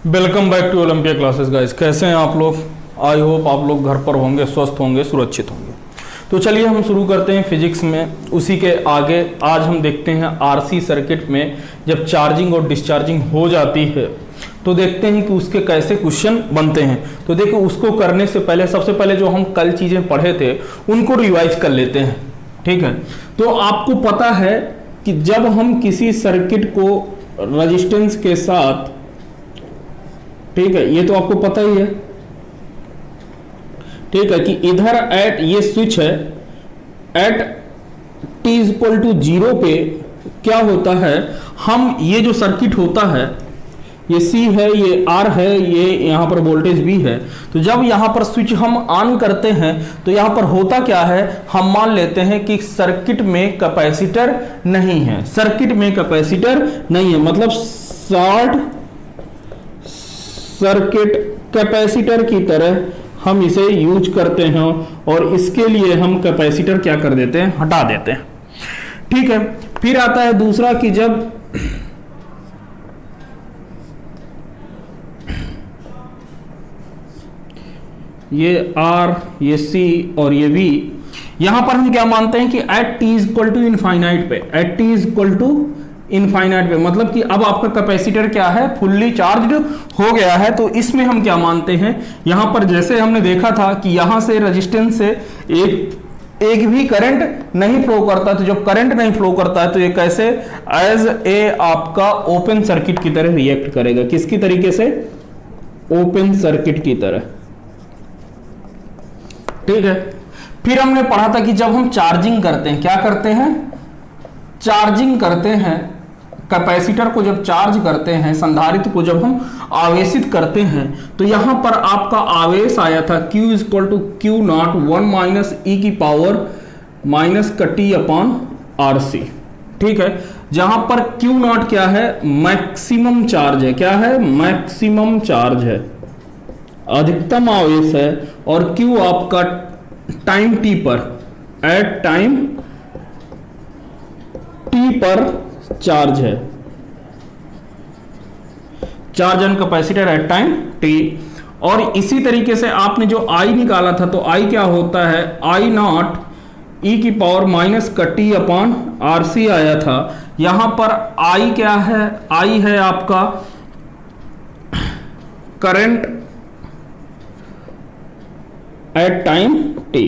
Welcome back to Olympia classes guys. कैसे हैं आप लोग? आई होप आप लोग घर पर होंगे, स्वस्थ होंगे, सुरक्षित होंगे। तो चलिए हम शुरू करते हैं फिजिक्स में। उसी के आगे आज हम देखते हैं आरसी सर्किट में जब चार्जिंग और डिस्चार्जिंग हो जाती है तो देखते हैं कि उसके कैसे क्वेश्चन बनते हैं। तो देखो, उसको करने से पहले सबसे पहले जो हम कल चीज़ें पढ़े थे उनको रिवाइज कर लेते हैं, ठीक है। तो आपको पता है कि जब हम किसी सर्किट को रेजिस्टेंस के साथ, ठीक है, ये तो आपको पता ही है, ठीक है, कि इधर एट ये स्विच है, एट t इक्वल टू 0 पे क्या होता है, हम ये जो सर्किट होता है, ये C है, ये R है, ये यहाँ पर वोल्टेज भी है। तो जब यहाँ पर स्विच हम ऑन करते हैं तो यहाँ पर होता क्या है, हम मान लेते हैं कि सर्किट में कैपेसिटर नहीं है, सर्किट में कैपेसिटर नहीं है, मतलब शॉर्ट सर्किट कैपेसिटर की तरह हम इसे यूज करते हैं और इसके लिए हम कैपेसिटर क्या कर देते हैं, हटा देते हैं, ठीक है। फिर आता है दूसरा कि जब ये R, ये C और ये V, यहां पर हम क्या मानते हैं कि at t equal to infinite पे, at t equal to infinite पे, मतलब कि अब आपका कैपेसिटर क्या है, फुल्ली चार्ज्ड हो गया है। तो इसमें हम क्या मानते हैं, यहां पर जैसे हमने देखा था कि यहां से रेजिस्टेंस से एक भी करंट नहीं फ्लो करता, तो जब करंट नहीं फ्लो करता है तो ये कैसे एज ए आपका ओपन सर्किट की तरह रिएक्ट करेगा। किसकी तरीके से? ओपन सर्किट की तरह, ठीक है। फिर हमने पढ़ा था कि जब हम चार्जिंग करते हैं, क्या करते हैं, चार्जिंग करते हैं, कैपेसिटर को जब चार्ज करते हैं, संधारित्र को जब हम आवेशित करते हैं, तो यहां पर आपका आवेश आया था Q equal to Q naught 1 minus e की पावर माइनस का t अपॉन RC, ठीक है। जहां पर Q नॉट क्या है, मैक्सिमम चार्ज है, क्या है, मैक्सिमम चार्ज है, अधिकतम आवेश है, और Q आपका टाइम t पर, एट टाइम t पर चार्ज है, charge on capacitor eight time t। और इसी तरीके से आपने जो I निकाला था, तो I क्या होता है, I नॉट e की पावर माइनस का t अपॉन RC आया था। यहां पर I क्या है, I है आपका current eight time t,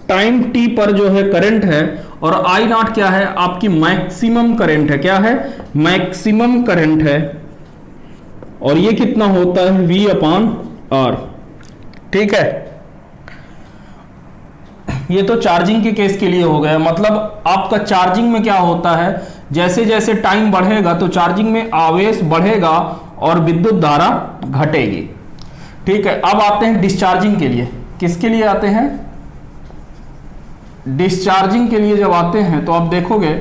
time t पर जो है करंट है, और I नॉट क्या है, आपकी मैक्सिमम करंट है, क्या है, मैक्सिमम करंट है, और ये कितना होता है, V अपॉन R, ठीक है। ये तो चार्जिंग के केस के लिए हो गया। मतलब आपका चार्जिंग में क्या होता है, जैसे जैसे टाइम बढ़ेगा तो चार्जिंग में आवेश बढ़ेगा और विद्युत धारा घटेगी, ठीक है। अब आते हैं डिस्चार्जिंग के लिए। किसके लिए आते हैं, डिस्चार्जिंग के लिए जब आते हैं तो आप देखोगे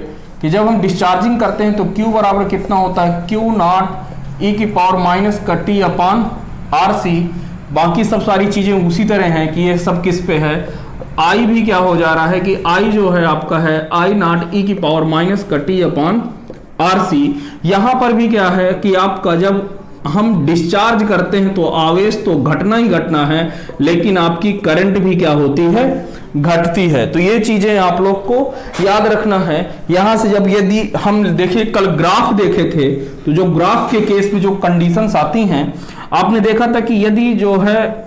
कि जब हम डिस्चार्जिंग करते हैं तो Q बराबर कितना होता है, Q नॉट e की पावर माइनस का t अपॉन RC। बाकी सब सारी चीजें उसी तरह हैं कि ये सब किस पे है, I भी क्या हो जा रहा है कि I जो है आपका है I नॉट e की पावर माइनस का t अपॉन RC। यहां पर भी क्या है कि आपका जब हम डिस्चार्ज करते हैं तो आवेश तो घटना ही घटना है, लेकिन आपकी करंट भी क्या होती है, घटती है। तो ये चीजें आप लोग को याद रखना है। यहां से जब यदि हम देखिए, कल ग्राफ देखे थे, तो जो ग्राफ के केस में जो कंडीशंस आती हैं, आपने देखा था कि यदि जो है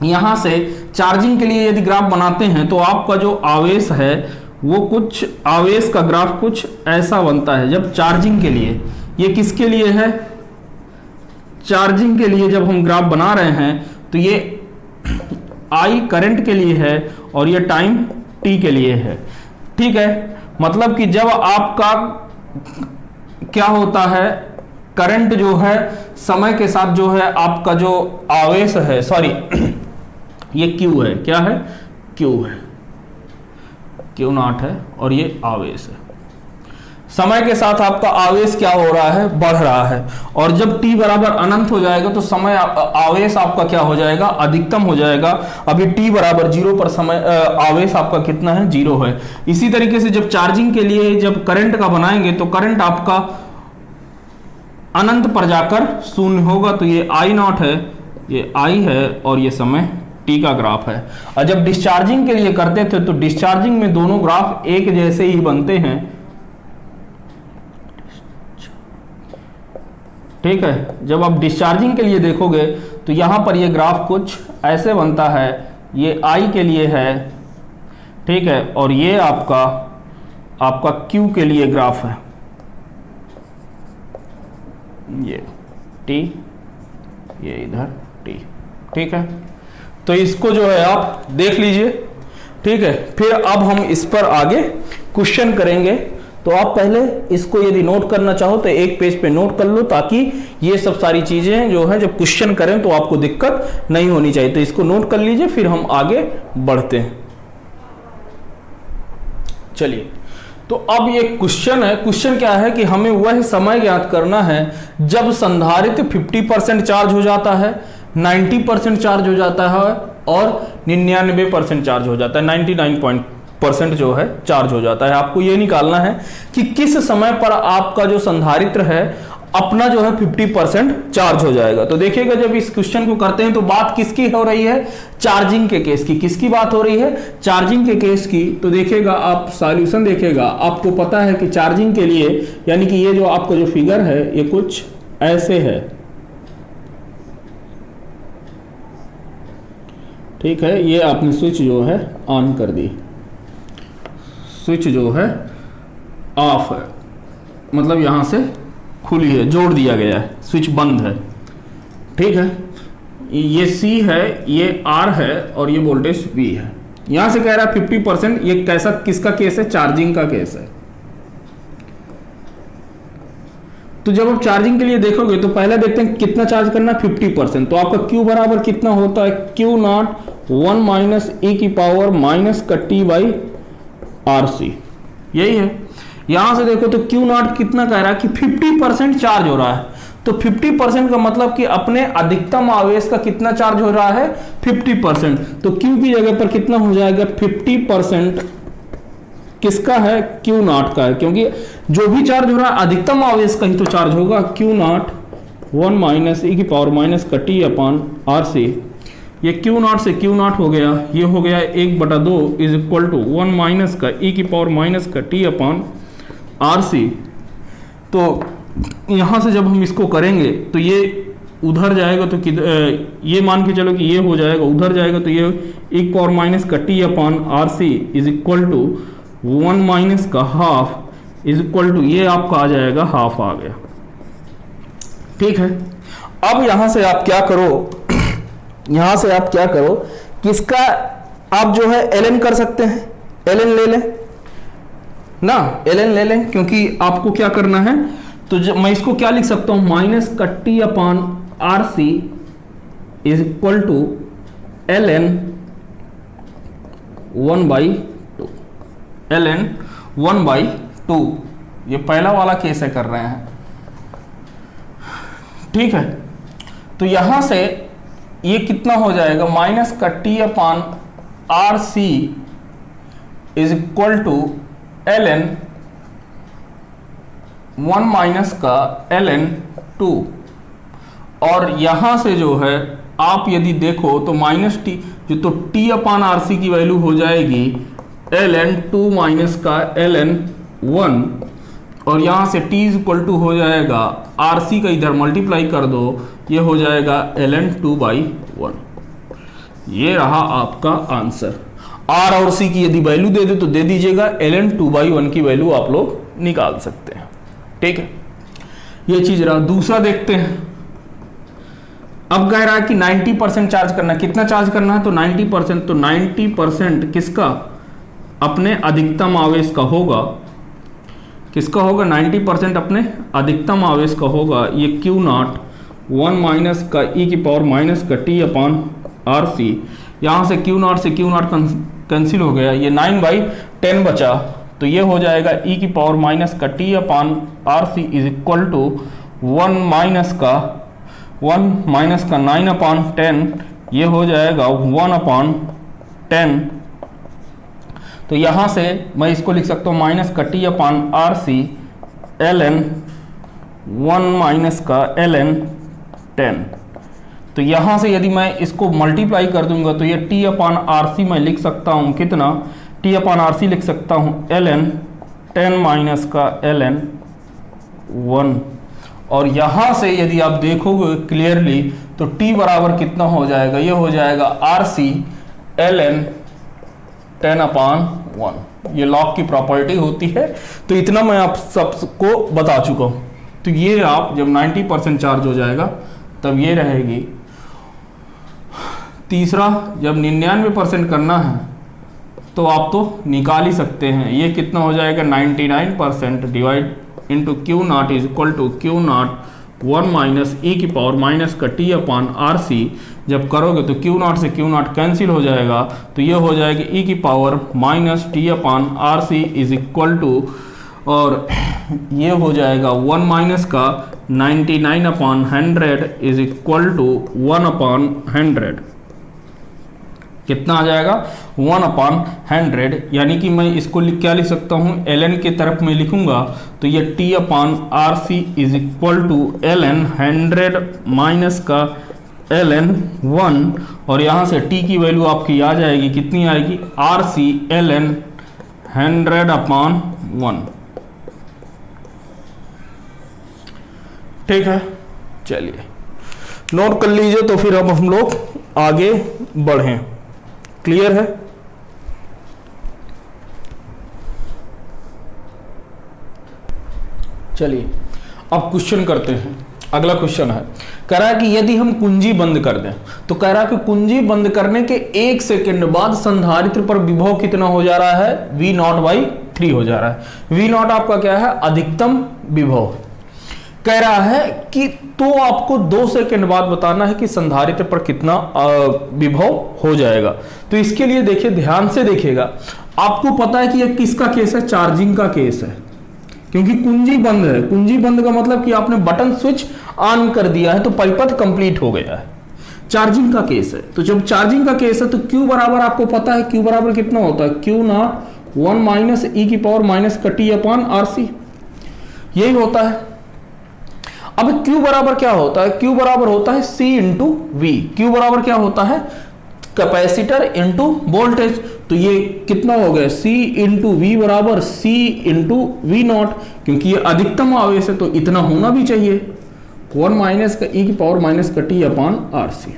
यहां से चार्जिंग के लिए यदि ग्राफ बनाते हैं तो आपका जो आवेश है वो कुछ, आवेश का ग्राफ कुछ ऐसा बनता है जब चार्जिंग के लिए। ये किसके लिए है, चार्जिंग के लिए जब हम ग्राफ बना रहे हैं तो ये I करंट के लिए है और ये टाइम t के लिए है, ठीक है। मतलब कि जब आपका क्या होता है, करंट जो है समय के साथ जो है आपका जो आवेश है, सॉरी ये Q है, क्या है, Q है, Q नॉट है, और ये आवेश है। समय के साथ आपका आवेश क्या हो रहा है, बढ़ रहा है, और जब t बराबर अनंत हो जाएगा तो समय आवेश आपका क्या हो जाएगा, अधिकतम हो जाएगा। अभी t बराबर 0 पर समय आवेश आपका कितना है, 0 है। इसी तरीके से जब चार्जिंग के लिए जब करंट का बनाएंगे तो करंट आपका अनंत पर जाकर शून्य होगा। तो ये आई नॉट है, ये आई है और ये समय टी का ग्राफ है। और जब डिस्चार्जिंग के लिए करते थे तो डिस्चार्जिंग में दोनों ग्राफ एक जैसे ही बनते हैं, ठीक है। जब आप डिस्चार्जिंग के लिए देखोगे तो यहां पर ये ग्राफ कुछ ऐसे बनता है, ये आई के लिए है, ठीक है, और ये आपका क्यू के लिए ग्राफ है, ये टी, ये इधर टी, ठीक है। तो इसको जो है आप देख लीजिए, ठीक है। फिर अब हम इस पर आगे क्वेश्चन करेंगे। तो आप पहले इसको यदि नोट करना चाहो तो एक पेज पे नोट कर लो, ताकि ये सब सारी चीजें जो है जब क्वेश्चन करें तो आपको दिक्कत नहीं होनी चाहिए। तो इसको नोट कर लीजिए, फिर हम आगे बढ़ते हैं। चलिए, तो अब ये क्वेश्चन है। क्वेश्चन क्या है कि हमें वह समय ज्ञात करना है जब संधारित्र 50% चार्ज हो जाता है, 90% चार्ज हो जाता है और 99% चार्ज हो जाता है, 99% जो है चार्ज हो जाता है। आपको ये निकालना है कि किस समय पर आपका जो संधारित्र है अपना जो है 50% चार्ज हो जाएगा। तो देखिएगा, जब इस क्वेश्चन को करते हैं तो बात किसकी हो रही है? चार्जिंग के केस की। किसकी बात हो रही है? चार्जिंग के केस की। तो देखिएगा, आप सॉल्यूशन देखिएगा, आपको पता है कि चार्जिंग के लिए, यानी कि ये जो आपका जो फिगर है ये कुछ ऐसे है, ठीक है। ये आपने स्विच जो है ऑन कर दी, स्विच जो है ऑफ है, मतलब यहां से खुली है, जोड़ दिया गया है, स्विच बंद है, ठीक है। ये C है, ये R है और ये वोल्टेज V है। यहां से कह रहा है 50%। ये कैसा, किसका केस है? चार्जिंग का केस है। तो जब आप चार्जिंग के लिए देखोगे तो पहले देखते हैं कितना चार्ज करना है, 50%। तो आपका Q बराबर कितना होता है? Q नॉट 1 माइनस e की पावर माइनस का t बाई RC, यही है। यहां से देखो तो Q नॉट कितना कह रहा है कि 50% चार्ज हो रहा है। तो 50% का मतलब कि अपने अधिकतम आवेश का कितना चार्ज हो रहा है? 50%। तो Q की जगह पर कितना हो जाएगा? 50% किसका है? Q नॉट का है, क्योंकि जो भी चार्ज हो रहा है अधिकतम आवेश का ही तो चार्ज होगा। Q नॉट 1 माइनस e की पावर माइनस का t अपॉन RC। ये Q नॉट से Q नॉट हो गया, ये हो गया 1/2 इज इक्वल टू 1 माइनस का e की पावर माइनस का t अपॉन RC। तो यहां से जब हम इसको करेंगे तो ये उधर जाएगा, तो ये मान के चलो कि ये हो जाएगा, उधर जाएगा तो ये e की पावर माइनस का t upon RC is equal to 1 minus का हाफ इज इक्वल टू, ये आपका आ जाएगा हाफ आ गया, ठीक है। अब यहां से आप क्या करो, यहां से आप क्या करो कि इसका आप जो है ln कर सकते हैं, ln ले लें ना, ln ले लें, क्योंकि आपको क्या करना है। तो मैं इसको क्या लिख सकता हूं? माइनस का t upon RC is equal to ln 1/2, ln 1/2। ये पहला वाला केस है कर रहे हैं, ठीक है। तो यहां से ये कितना हो जाएगा? माइनस का t upon RC is equal to ln 1 minus का ln 2। और यहां से जो है आप यदि देखो तो माइनस टी, जो तो t अपॉन RC की वैल्यू हो जाएगी ln 2 माइनस का ln 1, और यहां से t इज इक्वल टू हो जाएगा RC का इधर मल्टीप्लाई कर दो, ये हो जाएगा ln 2/1। ये रहा आपका आंसर। R और C की यदि वैल्यू दे दे तो दे दीजिएगा, ln 2/1 की वैल्यू आप लोग निकाल सकते हैं, ठीक है। ये चीज रहा। दूसरा देखते हैं। अब कह रहा है कि 90% चार्ज करना है। कितना चार्ज करना है? तो 90%। तो 90% किसका? अपने अधिकतम आवेश का होगा। किसका होगा? 90% अपने अधिकतम आवेश का होगा। ये Q नॉट 1 माइनस का e की पावर माइनस का t अपॉन RC। यहाँ से Q नॉट से Q नॉट कैंसिल हो गया, ये 9/10 बचा। तो ये हो जाएगा e की पावर माइनस का t upon RC is equal to 1 minus का 9/10, ये हो जाएगा 1/10। तो यहाँ से मैं इसको लिख सकता हूँ माइनस का t upon RC ln 1 minus का ln 10। तो यहां से यदि मैं इसको मल्टीप्लाई कर दूंगा तो ये t अपान RC मैं लिख सकता हूं कितना, t अपान RC लिख सकता हूं ln 10 माइनस का ln 1। और यहां से यदि आप देखोगे क्लियरली तो t बराबर कितना हो जाएगा, ये हो जाएगा RC ln 10 अपान 1। ये लॉग की प्रॉपर्टी होती है। तो इतना मैं आप सबको बता चुका हूं। तो ये आप जब 90% चार्ज हो जाएगा तब ये रहेगी। तीसरा, जब 99% करना है तो आप तो निकाल ही सकते हैं। ये कितना हो जाएगा, 99% divide into Q naught is equal to Q naught 1 minus E की पावर माइनस का टी अपान आर सी। जब करोगे तो क्यू नॉट से क्यू नॉट कैंसिल हो जाएगा, तो ये हो जाएगा ई की power minus T upon R C is equal to, और ये हो जाएगा 1 माइनस का 99 upon 100 is equal to 1 upon 100। कितना आ जाएगा, 1 अपान 100। यानी कि मैं इसको क्या लिख सकता हूँ, ln के तरफ में लिखूंगा तो ये t upon R C is equal to ln 100 minus का ln 1, और यहाँ से t की वैल्यू आपकी आ जाएगी, कितनी आएगी, आर सी ln 100 अपान 1। ठीक है, चलिए नोट कर लीजिए। तो फिर अब हम लोग आगे बढ़ें। क्लियर है? चलिए अब क्वेश्चन करते हैं। अगला क्वेश्चन है, कह रहा है कि यदि हम कुंजी बंद कर दें, तो कह रहा है कि कुंजी बंद करने के 1 सेकंड बाद संधारित्र पर विभव कितना हो जा रहा है, V0/3 हो जा रहा है। V0 आपका क्या है, अधिकतम विभव। कह रहा है कि तो आपको 2 सेकंड बाद बताना है कि संधारित्र पर कितना विभव हो जाएगा। तो इसके लिए देखिए, ध्यान से देखिएगा। आपको पता है कि यह किसका केस है, चार्जिंग का केस है, क्योंकि कुंजी बंद है। कुंजी बंद का मतलब कि आपने बटन स्विच ऑन कर दिया है तो परिपथ कंप्लीट हो गया है। चार्जिंग का केस है, तो जब चार्जिंग का केस है तो Q बराबर आपको पता है, Q बराबर कितना होता है, Q नॉट 1 माइनस ई की पावर माइनस का टी अपान आर सी, यही होता है। अब Q बराबर क्या होता है, Q बराबर होता है C इंटू वी। Q बराबर क्या होता है, कैपेसिटर इंटू वोल्टेज। तो ये कितना हो गया, C इंटू वी बराबर C इंटू वी नॉट, क्योंकि ये अधिकतम आवेश है तो इतना होना भी चाहिए, 1 माइनस का ई की पावर माइनस का टी अपान आर सी।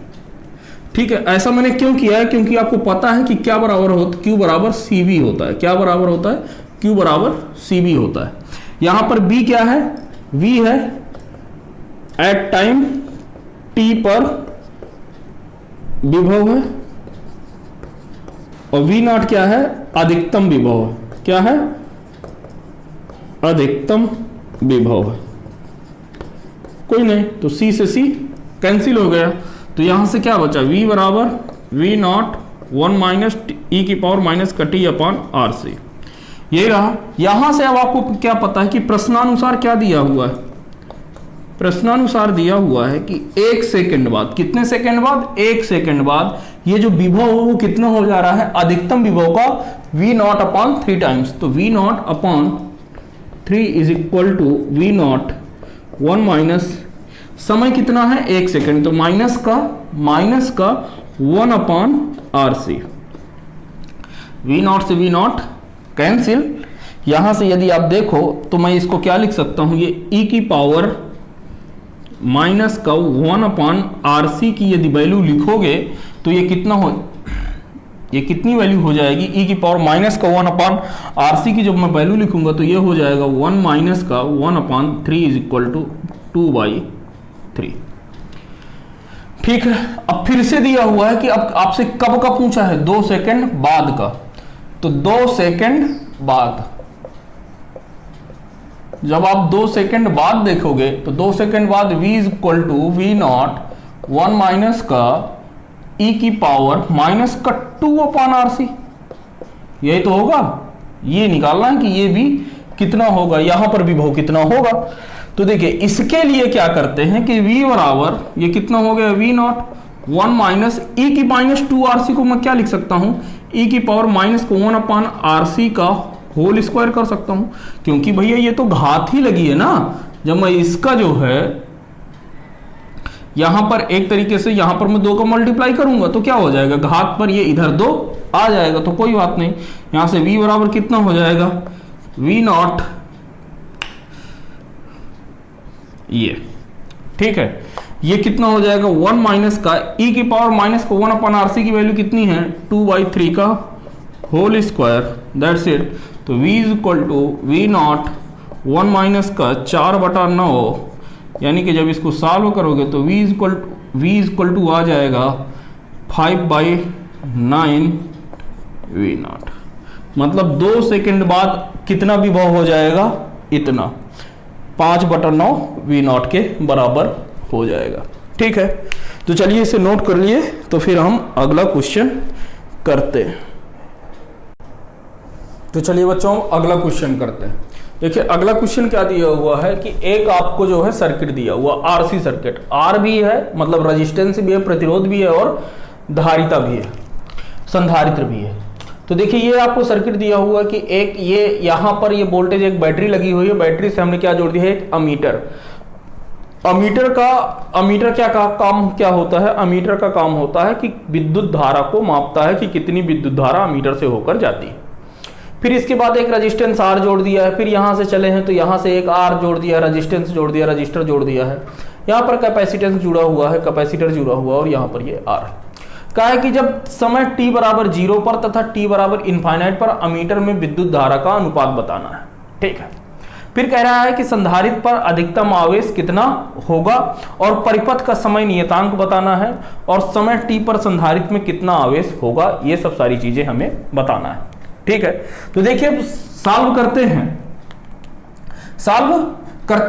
ठीक है, ऐसा मैंने क्यों किया है, क्योंकि आपको पता है कि क्या बराबर होता है, Q बराबर सी वी होता है। क्या बराबर होता है, Q बराबर सी वी होता है। यहां पर B क्या है, V है एट टाइम t पर विभव है, और V नॉट क्या है, अधिकतम विभव है। क्या है, अधिकतम विभव है। कोई नहीं, तो C से C कैंसिल हो गया, तो यहां से क्या बचा, V बराबर V नॉट 1 माइनस ई की पावर माइनस का टी अपान आर सी, यही रहा। यहां से अब आपको क्या पता है कि प्रश्नानुसार क्या दिया हुआ है, प्रश्नानुसार दिया हुआ है कि 1 सेकंड बाद, कितने सेकंड बाद, 1 सेकंड बाद ये जो विभव वो कितना हो जा रहा है, अधिकतम विभव का V नॉट अपॉन 3 टाइम्स। तो V naught upon 3 is equal to V naught 1 minus, समय कितना है, 1 सेकंड, तो माइनस का 1 upon R C. V naught से V नॉट कैंसिल। यहां से यदि आप देखो तो मैं इसको क्या लिख सकता हूं, ये e की पावर माइनस का 1 अपान आर सी की यदि वैल्यू लिखोगे तो ये कितना हो, ये कितनी वैल्यू हो जाएगी, e की पावर माइनस का 1 अपान आर सी की जब मैं वैल्यू लिखूंगा तो ये हो जाएगा 1 माइनस का 1 अपान 3 इज इक्वल टू 2/3। ठीक है, अब फिर से दिया हुआ है कि अब आपसे कब का पूछा है, 2 सेकंड बाद का। तो 2 सेकंड बाद, जब आप 2 सेकंड बाद देखोगे तो 2 सेकंड बाद v is equal to V naught 1 minus का e की पावर माइनस का 2 अपान आर सी, यही तो होगा। ये निकालना है कि ये भी कितना होगा, यहां पर विभव कितना होगा। तो देखिए इसके लिए क्या करते हैं कि v बराबर ये कितना हो गया, v नॉट 1 माइनस e की माइनस 2 आर सी को मैं क्या लिख सकता हूं, e की पावर माइनस को 1 अपान आर सी का होल स्क्वायर कर सकता हूं, क्योंकि भैया ये तो घात ही लगी है ना, जब मैं इसका जो है यहां पर एक तरीके से यहां पर मैं 2 का मल्टीप्लाई करूंगा तो क्या हो जाएगा, घात पर ये इधर 2 आ जाएगा, तो कोई बात नहीं। यहां से v बराबर कितना हो जाएगा, v नॉट, ये ठीक है, ये कितना हो जाएगा 1 माइनस का e की पावर माइनस को 1/RC की वैल्यू कितनी है 2/3 का होल स्क्वायर, दैट्स इट। तो v is equal to v naught 1 minus का 4/9, यानी कि जब इसको सॉल्व करोगे तो v इज इक्वल टू आ जाएगा 5/9 v नॉट, मतलब 2 सेकंड बाद कितना विभव हो जाएगा, इतना 5/9 v नॉट के बराबर हो जाएगा। ठीक है, तो चलिए इसे नोट कर लिए, तो फिर हम अगला क्वेश्चन करते हैं। तो चलिए बच्चों अगला क्वेश्चन करते हैं। देखिए अगला क्वेश्चन क्या दिया हुआ है कि एक आपको जो है सर्किट दिया हुआ आरसी सर्किट, आर भी है मतलब रेजिस्टेंस भी है, प्रतिरोध भी है और धारिता भी है, संधारित्र भी है। तो देखिए ये आपको सर्किट दिया हुआ कि एक ये यहां पर ये वोल्टेज एक बैटरी लगी हुई है, बैटरी से हमने क्या जोड़ दिया है, एक अमीटर। अमीटर क्या का काम क्या होता है, अमीटर का काम होता है कि विद्युत धारा को मापता है कि कितनी विद्युत धारा अमीटर से होकर जाती है। फिर इसके बाद एक रेजिस्टेंस आर जोड़ दिया है, फिर यहां से चले हैं तो यहां से एक आर जोड़ दिया, रेजिस्टेंस जोड़ दिया, रजिस्टर जोड़ दिया है, यहां पर कैपेसिटेंस जुड़ा हुआ है, कैपेसिटर जुड़ा हुआ और यहां पर ये आर। कहा है कि जब समय t बराबर 0 पर तथा t बराबर इनफाइनाइट पर अमीटर में विद्युत धारा का अनुपात बताना है। ठीक है, फिर कह रहा है कि संधारित्र पर अधिकतम आवेश कितना होगा और परिपथ का समय नियतांक बताना है और समय t पर संधारित्र में कितना आवेश होगा, ये सब सारी चीजें हमें बताना है। ठीक है, तो देखिए सॉल्व करते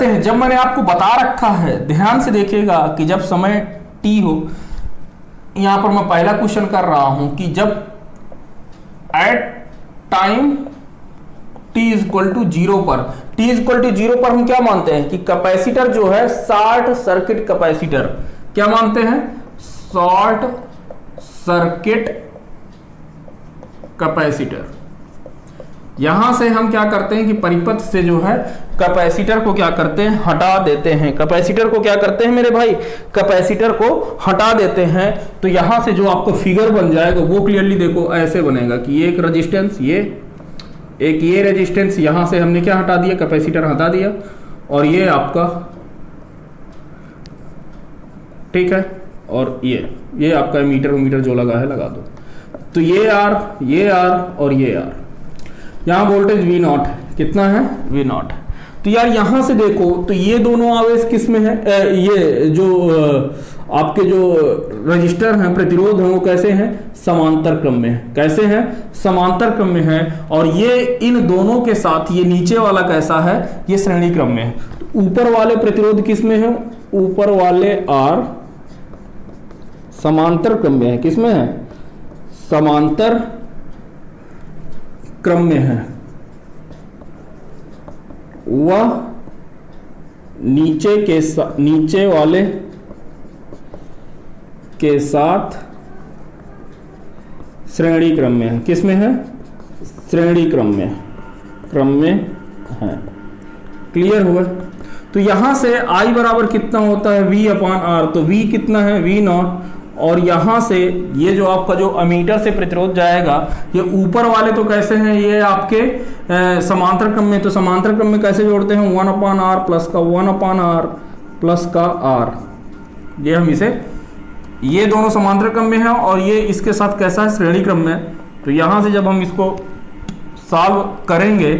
हैं। जब मैंने आपको बता रखा है, ध्यान से देखिएगा कि जब समय t हो, यहां पर मैं पहला क्वेश्चन कर रहा हूं कि जब at time t is equal to 0 पर, t इज इक्वल टू 0 पर हम क्या मानते हैं कि कैपेसिटर जो है शॉर्ट सर्किट कैपेसिटर, क्या मानते हैं, शॉर्ट सर्किट कैपेसिटर। यहां से हम क्या करते हैं कि परिपथ से जो है कैपेसिटर को क्या करते हैं, हटा देते हैं। कैपेसिटर को क्या करते हैं मेरे भाई, कैपेसिटर को हटा देते हैं। तो यहां से जो आपको फिगर बन जाएगा वो क्लियरली देखो ऐसे बनेगा कि ये एक रेजिस्टेंस, ये रेजिस्टेंस, यहां से हमने क्या हटा दिया, कैपेसिटर हटा दिया, और ये आपका, ठीक है, और ये आपका मीटर जो लगा है लगा दो। तो ये आर और ये आर, यहां वोल्टेज V नॉट कितना है, V नॉट। तो यार यहां से देखो तो ये दोनों आवेश किस में है, ये जो आपके जो रजिस्टर हैं, प्रतिरोध हैं, वो कैसे हैं, समांतर क्रम में है। कैसे हैं, समांतर क्रम में है। और ये इन दोनों के साथ ये नीचे वाला कैसा है, ये श्रेणी क्रम में है। तो ऊपर वाले प्रतिरोध किस में है, ऊपर वाले आर समांतर क्रम में है, किस में है, समांतर क्रम में है। वह नीचे वाले के साथ श्रेणी क्रम में है, किस में है, श्रेणी क्रम में है। क्लियर हुआ। तो यहां से I बराबर कितना होता है, V/R। तो V कितना है, V नॉट, और यहां से ये जो आपका जो अमीटर से प्रतिरोध जाएगा, ये ऊपर वाले तो कैसे हैं, ये आपके समांतर क्रम में। तो समांतर क्रम में कैसे जोड़ते हैं, 1/R प्लस का 1/R प्लस का R। ये हम इसे, ये दोनों समांतर क्रम में है और ये इसके साथ कैसा है, श्रेणी क्रम में। तो यहां से जब हम इसको सॉल्व करेंगे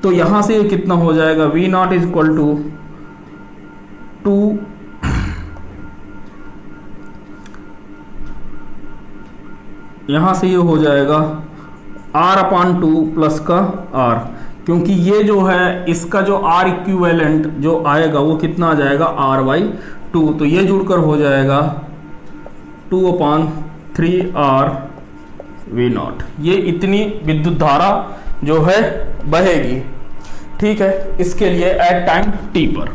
तो यहां से ये कितना हो जाएगा, V naught is equal to 2 यहां से ये हो जाएगा R/2 प्लस का R, क्योंकि ये जो है इसका जो R इक्विवेलेंट जो आएगा वो कितना आ जाएगा, R/2। तो ये जुड़कर हो जाएगा 2/3R V नॉट। ये इतनी विद्युत धारा जो है बहेगी। ठीक है, इसके लिए एट टाइम t पर।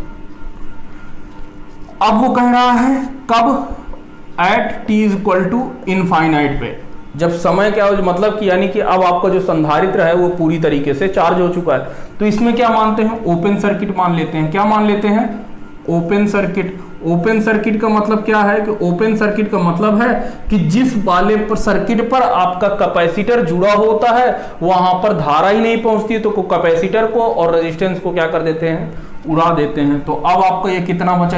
अब वो कह रहा है कब, at t is equal to infinite पे। जब समय क्या हो, मतलब कि यानी कि अब आपका जो संधारित्र है वो पूरी तरीके से चार्ज हो चुका है, तो इसमें क्या मानते हैं, ओपन सर्किट मान लेते हैं। क्या मान लेते हैं, ओपन सर्किट। ओपन सर्किट का मतलब क्या है कि ओपन सर्किट का मतलब है कि जिस वाले पर सर्किट पर आपका कैपेसिटर जुड़ा होता है वहां पर धारा ही नहीं पहुंचती, तो कैपेसिटर को और रेजिस्टेंस को क्या कर देते हैं, उड़ा देते हैं। तो अब आपका ये कितना बचा,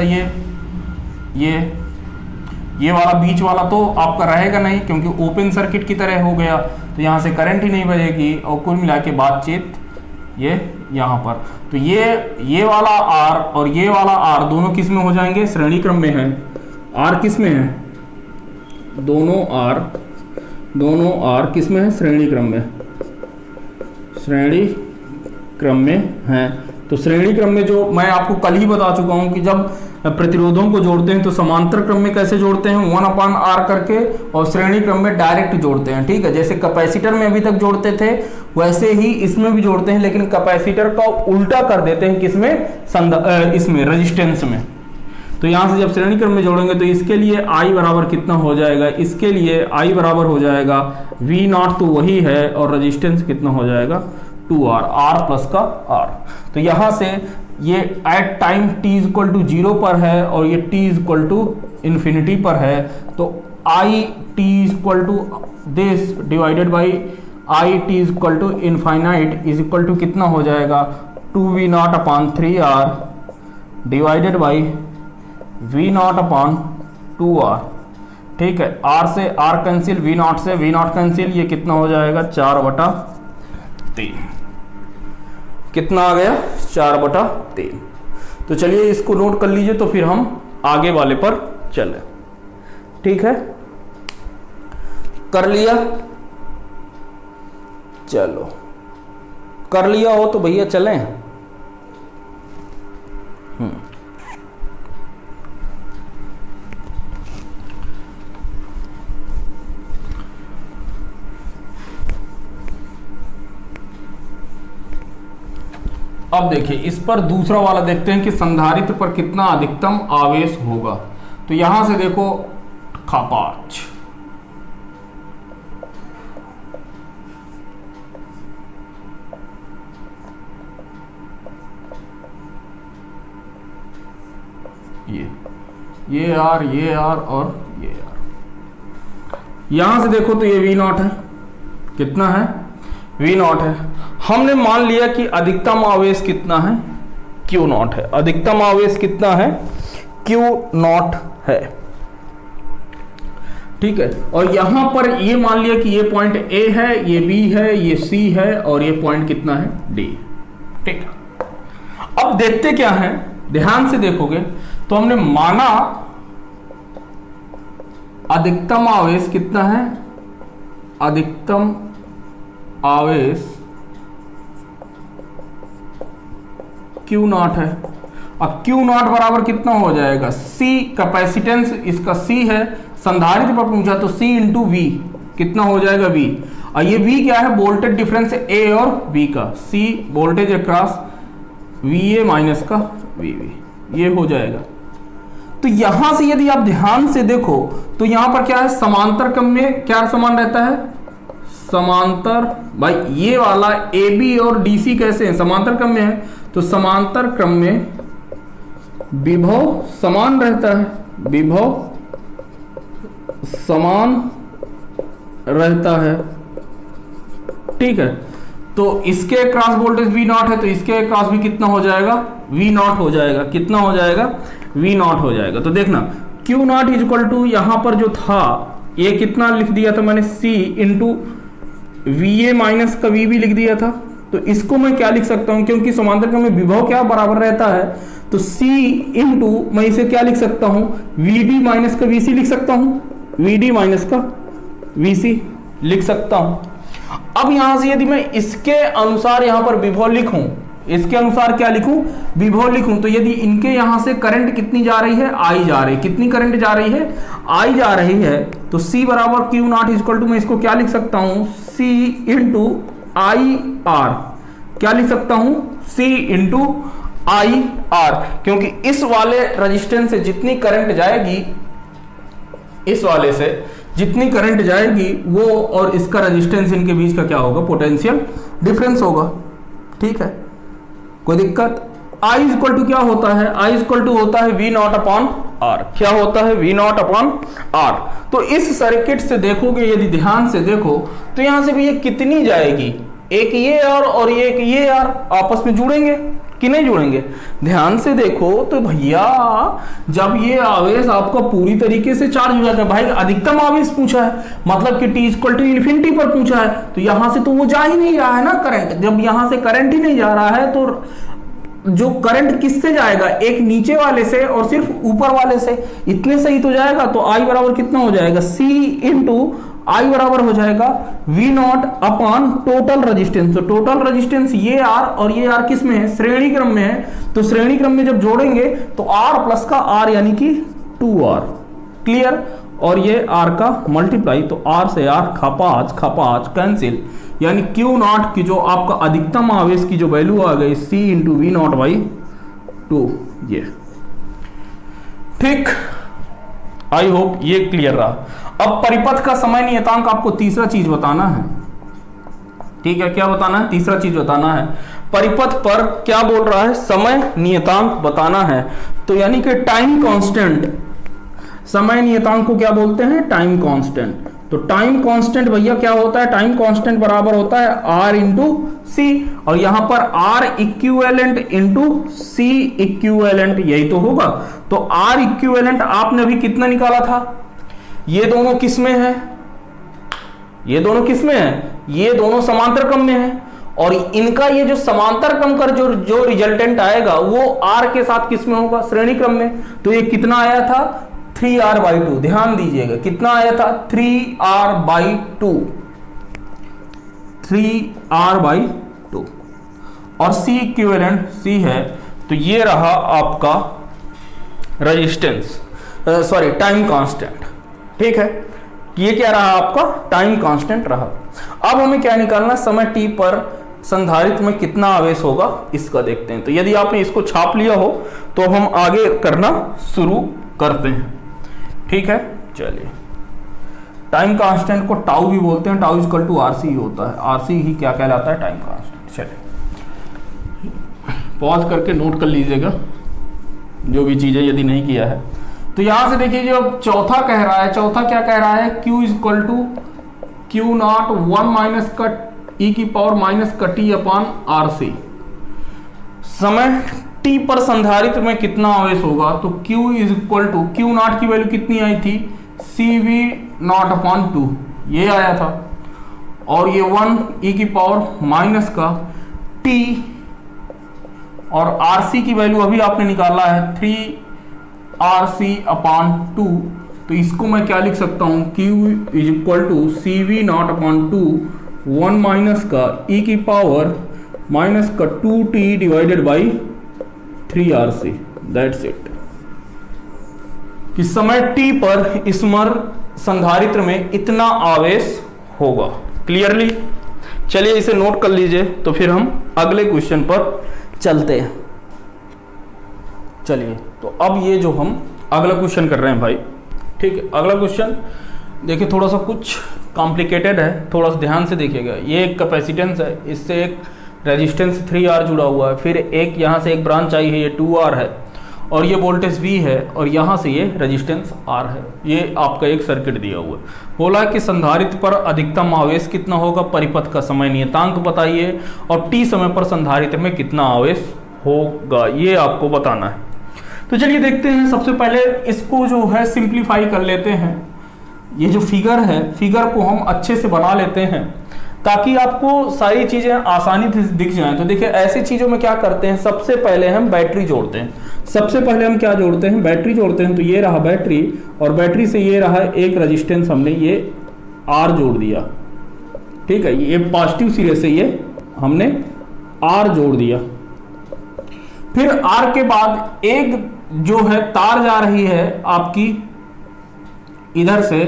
ये वाला बीच वाला तो आपका रहेगा नहीं क्योंकि ओपन सर्किट की तरह हो गया, तो यहाँ से करंट ही नहीं बजेगी, और कुल मिला के बातचीत ये यहाँ पर। तो ये वाला R और ये वाला R दोनों किस में हो जाएंगे, श्रेणी क्रम में है। R किस में है, दोनों R किस में है, श्रेणी क्रम में, श्रेणी क्रम में है। तो श्रेणी क्रम में जो मैं आपको कल ही बता चुका हूं कि जब प्रतिरोधों को जोड़ते हैं तो समांतर क्रम में कैसे जोड़ते हैं, 1/R करके, और श्रेणी क्रम में डायरेक्ट जोड़ते हैं। ठीक है, जैसे कैपेसिटर में अभी तक जोड़ते थे वैसे ही इसमें भी जोड़ते हैं, लेकिन कैपेसिटर का उल्टा कर देते हैं, किसमें, इसमें रेजिस्टेंस में। तो यहां से जब श्रेणी क्रम में जोड़ेंगे तो इसके लिए I बराबर कितना हो जाएगा, इसके लिए I बराबर हो जाएगा V0 तो वही है, और रेजिस्टेंस कितना हो जाएगा 2R, R प्लस का R। तो यहां से ये at time t equal to 0 पर है और ये t इक्वल टू इन्फिनिटी पर है, तो I t equal to this divided by I t equal to infinite is equal to कितना हो जाएगा 2V0 upon 3R divided by V0 upon 2R। ठीक है, R से R कैंसिल, V0 से V0 कैंसिल, ये कितना हो जाएगा 4/3। कितना आ गया 4/3। तो चलिए इसको नोट कर लीजिए, तो फिर हम आगे वाले पर चले। ठीक है, कर लिया, चलो कर लिया हो तो भैया चलें। अब देखिए इस पर दूसरा वाला देखते हैं कि संधारित्र पर कितना अधिकतम आवेश होगा। तो यहां से देखो खापाच, ये R, ये R और ये R। यहां से देखो तो ये V0 है, कितना है V0 है। हमने मान लिया कि अधिकतम आवेश कितना है Q0 है, अधिकतम आवेश कितना है Q0 है। ठीक है, और यहां पर ये मान लिया कि ये पॉइंट A है, ये B है, ये C है और ये पॉइंट कितना है D। ठीक है, अब देखते क्या है, ध्यान से देखोगे तो हमने माना अधिकतम आवेश कितना है, अधिकतम आवेश Q0 है। अब Q0 बराबर कितना हो जाएगा, C कैपेसिटेंस इसका C है, संधारित्र पर पूछा तो C इंटू V कितना हो जाएगा V, और ये V क्या है, वोल्टेज डिफरेंस A और V का, C voltage across VA minus का VB, ये हो जाएगा। तो यहां से यदि आप ध्यान से देखो तो यहां पर क्या है, समांतर क्रम में क्या समान रहता है, समांतर, भाई ये वाला AB और DC कैसे हैं, समांतर क्रम में है, तो समांतर क्रम में विभव समान रहता है, विभव समान रहता है। ठीक है, तो इसके क्रॉस वोल्टेज V0 है तो इसके क्रॉस भी कितना हो जाएगा, V0 हो जाएगा, कितना हो जाएगा V0 हो जाएगा। तो देखना Q0 इज इक्वल टू यहां पर जो था ये कितना लिख दिया था मैंने, C इंटू VA माइनस का VB लिख दिया था। तो इसको मैं क्या लिख सकता हूं, क्योंकि समांतर क्रम में विभव क्या बराबर रहता है, तो C इंटू मैं इसे क्या लिख सकता हूं, VD माइनस का VC लिख सकता हूं, VD माइनस का VC लिख सकता हूं। अब यहां से यदि मैं इसके अनुसार यहां पर विभव लिखूं, इसके अनुसार क्या लिखूं, विभव लिखूं, तो यदि इनके यहां से करंट कितनी जा रही है, I जा रही है, कितनी करंट जा रही है, I जा रही है, तो C बराबर Q0 इक्वल टू मैं इसको क्या लिख सकता हूं, C इंटू IR, क्या लिख सकता हूं, C इंटू IR, क्योंकि इस वाले रजिस्टेंस से जितनी करंट जाएगी, इस वाले से जितनी करंट जाएगी वो और इसका रेजिस्टेंस इनके बीच का क्या होगा, पोटेंशियल डिफरेंस होगा। ठीक है, कोई दिक्कत। I इक्वल टू क्या होता है, I इक्वल टू होता है V नॉट अपॉन R। क्या होता है, V नॉट अपॉन R। तो इस सर्किट से देखोगे, यदि ध्यान से देखो तो यहां से भी ये कितनी जाएगी, एक ये और ये R आपस में जुड़ेंगे कि नहीं जुड़ेंगे। ध्यान से देखो तो भैया जब ये आवेश आपका पूरी तरीके से चार्ज हो जाता है, भाई अधिकतम आवेश पूछा है, मतलब कि T इक्वल टू इन्फिनिटी पर पूछा है, तो यहां से तो वो जा ही नहीं रहा है ना करंट। जब यहां से करंट ही नहीं जा रहा है तो जो करंट किससे जाएगा, एक नीचे वाले से और सिर्फ ऊपर वाले से, इतने से ही तो जाएगा। तो I बराबर कितना हो जाएगा, C इंटू I बराबर हो जाएगा V naught upon total resistance. तो टोटल रेजिस्टेंस ये R और ये R किस में है, श्रेणी क्रम में है। तो श्रेणी क्रम में जब जोड़ेंगे तो R प्लस का R यानी कि 2R। क्लियर। और ये R का मल्टीप्लाई, तो R से R खपाच कैंसिल, यानी Q नॉट की जो आपका अधिकतम आवेश की जो वैल्यू आ गई C into V naught by 2। ये ठीक, आई होप ये क्लियर रहा। अब परिपथ का समय नियतांक आपको तीसरा चीज बताना है। ठीक है, क्या बताना है, तीसरा चीज बताना है। परिपथ पर क्या बोल रहा है, समय नियतांक बताना है। तो यानी कि टाइम कांस्टेंट, समय नियतांक को क्या बोलते हैं, टाइम कांस्टेंट। तो टाइम कांस्टेंट भैया क्या होता है, टाइम कांस्टेंट बराबर होता है R इंटू सी, और यहां पर R equivalent into C equivalent, यही तो होगा। तो R इक्विवेलेंट आपने अभी कितना निकाला था, ये दोनों किस में है, ये दोनों किस में है, ये दोनों समांतर क्रम में है। और इनका ये जो समांतर क्रम का जो रिजल्टेंट आएगा वो R के साथ किस में होगा, श्रेणी क्रम में। तो ये कितना आया था, 3R बाई 2। ध्यान दीजिएगा कितना आया था, 3R बाई 2, 3R बाई 2। और C इक्विवेलेंट C है, तो ये रहा आपका रेजिस्टेंस, सॉरी टाइम कांस्टेंट। ठीक है, ये क्या रहा आपका, टाइम कांस्टेंट रहा। अब हमें क्या निकालना, समय t पर संधारित्र में कितना आवेश होगा, इसका देखते हैं। तो यदि आपने इसको छाप लिया हो तो हम आगे करना शुरू करते हैं। ठीक है, चलिए। टाइम कांस्टेंट को टाउ भी बोलते हैं, टाउ इक्वल टू RC होता है। RC ही क्या कहलाता है, टाइम कांस्टेंट। चलिए पॉज करके नोट कर लीजिएगा जो भी चीजें यदि नहीं किया है। तो यहां से देखिए जो चौथा कह रहा है, चौथा क्या कह रहा है, Q equal to Q naught 1 minus cut e की पावर माइनस का t अपॉन RC। समय t पर संधारित्र में कितना आवेश होगा, तो Q is equal to, Q naught की वैल्यू कितनी आई थी, CV नॉट अपॉन 2, ये आया था। और ये 1 e की पावर माइनस का t, और RC की वैल्यू अभी आपने निकाला है 3RC अपॉन 2। तो इसको मैं क्या लिख सकता हूं, Q is equal to CV naught upon 2, 1 minus का e की पावर माइनस का 2t divided by 3RC। That's it. कि समय t पर स्मर संधारित्र में इतना आवेश होगा। क्लियरली, चलिए इसे नोट कर लीजिए, तो फिर हम अगले क्वेश्चन पर चलते हैं। चलिए, तो अब ये जो हम अगला क्वेश्चन कर रहे हैं भाई, ठीक है। अगला क्वेश्चन देखिए थोड़ा सा कुछ कॉम्प्लिकेटेड है, थोड़ा सा ध्यान से देखिएगा। ये एक कैपेसिटेंस है, इससे एक रेजिस्टेंस 3R जुड़ा हुआ है, फिर एक यहाँ से एक ब्रांच आई है, ये 2R है, और ये वोल्टेज V है, और यहाँ से ये रेजिस्टेंस R है। ये आपका एक सर्किट दिया हुआ है। बोला कि संधारित्र पर अधिकतम आवेश कितना होगा, परिपथ का समय नियतांक बताइए, और t समय पर संधारित्र में कितना आवेश होगा, ये आपको बताना है। तो चलिए देखते हैं। सबसे पहले इसको जो है सिंप्लीफाई कर लेते हैं। ये जो फिगर है, फिगर को हम अच्छे से बना लेते हैं ताकि आपको सारी चीजें आसानी से दिख जाएं। तो देखिए ऐसी चीजों में क्या करते हैं, सबसे पहले हम बैटरी जोड़ते हैं। सबसे पहले हम क्या जोड़ते हैं, बैटरी जोड़ते हैं। तो ये रहा बैटरी, और बैटरी से ये रहा एक रेजिस्टेंस, हमने ये R जोड़ दिया। ठीक है, ये पॉजिटिव सिरे से ये हमने R जोड़ दिया। फिर R के बाद एक जो है तार जा रही है आपकी इधर से,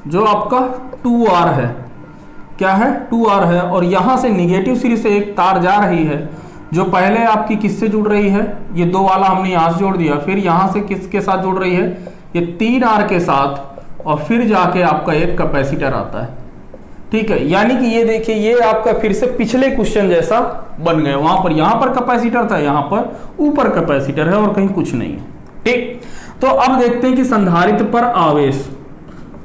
जो आपका 2R है, क्या है 2R है, और यहां से निगेटिव सिरे से एक तार जा रही है जो पहले आपकी किससे जुड़ रही है, ये 2 वाला हमने यहां से जोड़ दिया। फिर यहां से किसके साथ जुड़ रही है, ये 3R के साथ, और फिर जाके आपका एक कैपेसिटर आता है। ठीक है, यानी कि ये देखिए ये आपका फिर से पिछले क्वेश्चन जैसा बन गया। वहां पर यहां पर कैपेसिटर था, यहां पर ऊपर कैपेसिटर है और कहीं कुछ नहीं है। ठीक, तो अब देखते हैं कि संधारित्र पर आवेश।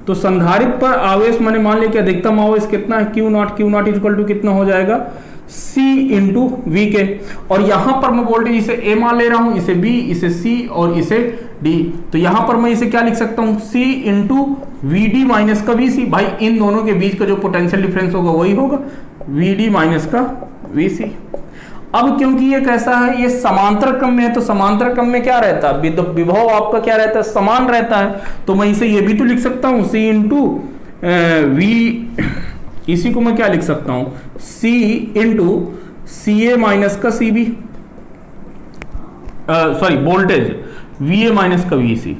तो संधारित्र पर आवेश मैंने मान लिया कि अधिकतम आवेश कितना है, क्यू नॉट इक्वल टू कितना हो जाएगा, C इंटू वी के। और यहां पर मैं वोल्टेज इसे A मान ले रहा हूं, इसे B, इसे C और इसे D। तो यहां पर मैं इसे क्या लिख सकता हूं, C into V D minus का VC। भाई इन दोनों के बीच का जो पोटेंशियल डिफरेंस होगा वही होगा VD माइनस का VC। अब क्योंकि ये कैसा है, ये समांतर क्रम में है, तो समांतर क्रम में क्या रहता है, विभव आपका क्या रहता है, समान रहता है। तो मैं इसे ये भी तो लिख सकता हूं C इंटू वी, इसी को मैं क्या लिख सकता हूं, C इंटू CA माइनस का CB, sorry voltage VA minus का VC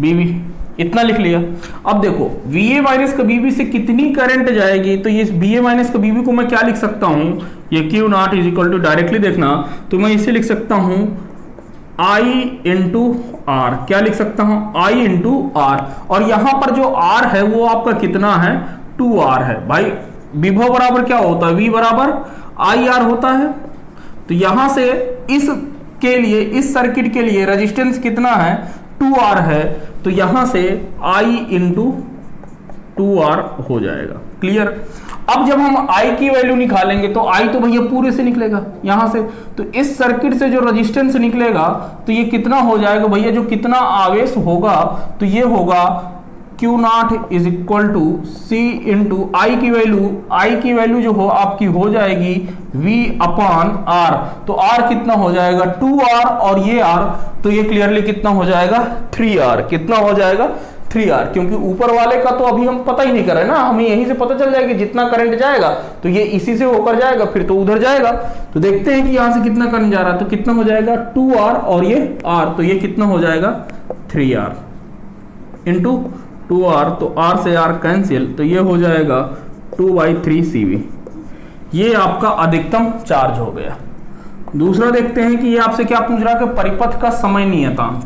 BB, इतना लिख लिया। अब देखो VA माइनस का BB से कितनी करंट जाएगी, तो ये BA माइनस का BB को मैं क्या लिख सकता हूं, ये Q naught is equal to directly देखना, तो मैं इसे लिख सकता हूं I इंटू आर। क्या लिख सकता हूं, I इंटू आर। और यहां पर जो R है वो आपका कितना है, 2R है। भाई विभव बराबर क्या होता है, V बराबर IR होता है। तो यहां से इस के लिए, इस सर्किट के लिए रेजिस्टेंस कितना है, 2R है। तो यहां से I इंटू 2R हो जाएगा। क्लियर। अब जब हम I की वैल्यू निकालेंगे तो I तो भैया पूरे से निकलेगा यहां से, तो इस सर्किट से जो रेजिस्टेंस निकलेगा तो ये कितना हो जाएगा भैया, जो कितना आवेश होगा तो ये होगा Q naught is equal to C into I की वैल्यू जो हो आपकी हो जाएगी V अपॉन R। तो R कितना हो जाएगा, 2R और ये R, तो ये क्लियरली कितना हो जाएगा, 3R। कितना हो जाएगा, 3R, क्योंकि ऊपर वाले का तो अभी हम पता ही नहीं कर रहे ना, हमें यहीं से पता चल जाएगा कि जितना करंट जाएगा तो ये इसी से होकर जाएगा, फिर तो उधर जाएगा। तो देखते हैं कि यहां से कितना करंट जा रहा है, तो कितना हो जाएगा 2R और ये R, तो ये कितना हो जाएगा 3R इंटू 2R, तो R से R कैंसिल, तो ये हो जाएगा 2/3 CV। ये आपका अधिकतम चार्ज हो गया। दूसरा देखते हैं कि ये आपसे क्या पूछ रहा है कि परिपथ का समय नियतांक,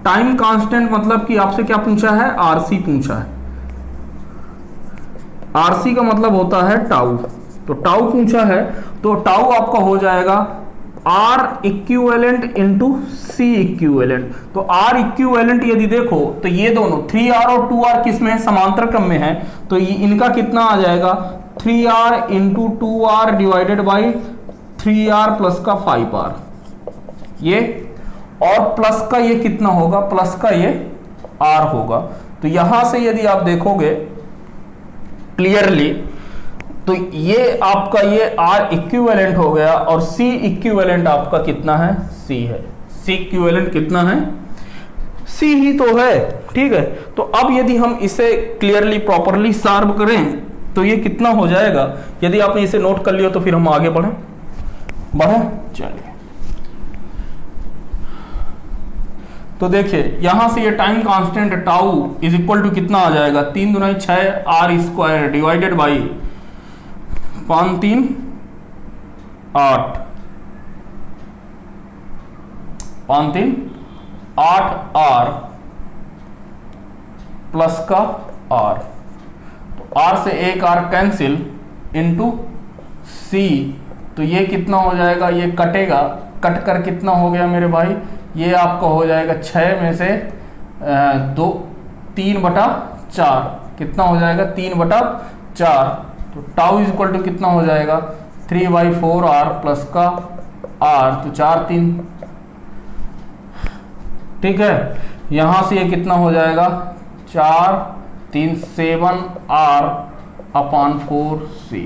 टाइम कांस्टेंट, मतलब कि आपसे क्या पूछा है, RC पूछा है। RC का मतलब होता है टाउ, तो टाउ पूछा है, तो टाउ आपका हो जाएगा R equivalent into C equivalent. तो R इक्विवेलेंट यदि देखो तो ये दोनों 3R और 2R किस में है, समांतर क्रम में है, तो ये इनका कितना आ जाएगा 3R into 2R divided by 3R plus का 5R, ये और प्लस का ये कितना होगा, प्लस का ये R होगा। तो यहां से यदि आप देखोगे क्लियरली तो ये आपका ये R इक्विवेलेंट हो गया और C इक्विवेलेंट आपका कितना है, C है। C इक्विवेलेंट कितना है, C ही तो है। ठीक है, तो अब यदि हम इसे क्लियरली प्रॉपरली सॉल्व करें तो ये कितना हो जाएगा, यदि आपने इसे नोट कर लिया तो फिर हम आगे बढ़े। चलिए, तो देखिए यहां से ये time constant tau is equal to कितना आ जाएगा, 3 दूनी 6 R square divided by 5 3 8, 5 3 8 R plus का R, तो R से एक R कैंसिल इंटू C, तो ये कितना हो जाएगा, ये कटेगा, कट कर कितना हो गया मेरे भाई, ये आपका हो जाएगा 6 में से 3/4, कितना हो जाएगा 3/4। तो टाउ इज इक्वल टू कितना हो जाएगा 3/4R प्लस का R, तो 4 3। ठीक है, यहां से ये कितना हो जाएगा 4 3 7R अपॉन 4C।